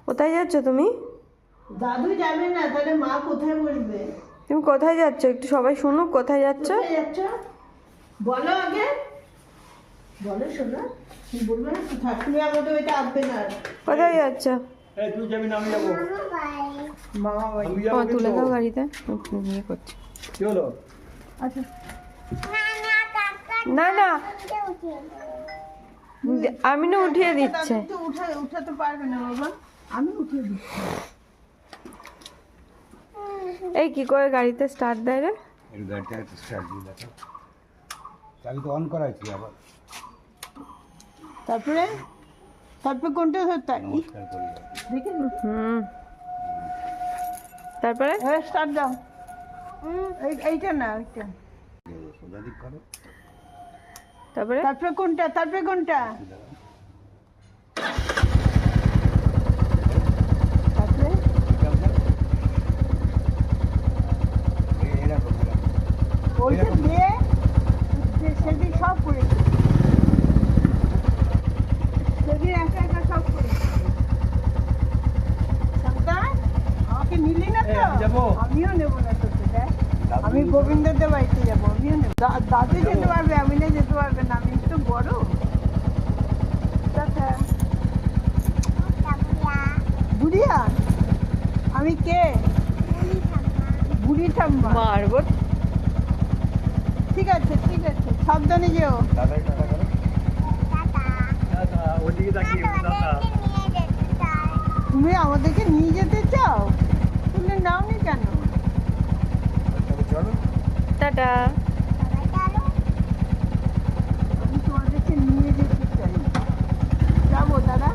কোথায় যাচ্ছ তুমি? দাদু যাবে না, তাহলে মা কোথায় বসবে? তুমি কোথায় যাচ্ছ? একটু সবাই শুনুক, কোথায় যাচ্ছ? কোথায় যাচ্ছ বলো আগে, বলো শোনা। তুমি বলবে না কোথায়, তুমি আমাদের ওইটা আসবে না। কোথায় যাচ্ছ? এই তুই যাবি না আমি যাবো। মামা বাড়ি। আমি ও যাবো তুলে কিন্তু। দাও গাড়িতে। ইয়ে করছি। কি হলো? আচ্ছা না না, আমি না উঠিয়ে দিচ্ছে। দাদু তো উঠাতে পারবে না বাবা, আমি উঠিয়ে দিচ্ছি। এই কি করে গাড়িতে স্টার্ট দেয় রে? এর গাড়িটা স্টার্ট দিয়ে দেখো, চাবি তো অন করা আছে আবার। তারপরে তারপরে কোনটা ধরতে নমস্কার করি। দেখে তারপরে স্টার্ট দাও। এইটা না ওইটা। সোজা দিক করো। তারপরে তারপরে কোনটা, তারপরে কোনটা? তারপরে এরকম ওইটা দিয়ে সেদিন সব করেছি, সেদিন একা একা সব করেছি। সাবধান, আমাকে নিলি না তো? আমি যাবো। আমিও নেবো না তোকে, দেখ আমি গোবিন্দদের বাড়িতে যাবো, আমিও নেবো। দাদু যেতে পারবে, আমি না যেতে পারবে না, আমি তো বড়। টাটা। বুড়িয়া, আমি কে? বুড়ি ঠাম্মা। মারবো। ঠিক আছে ঠিক আছে, সাবধানে যেও। দাদাই টাটা করো। দাদা ওদিকে তাকিয়ে দাদা। তুমি আমাদেরকে নিয়ে যেতে চাও, তুমি নাওনি কেন? তবে চলো। টাটা। আমি তোমাদেরকে নিয়ে যেতে চাই, যাবো দাদা।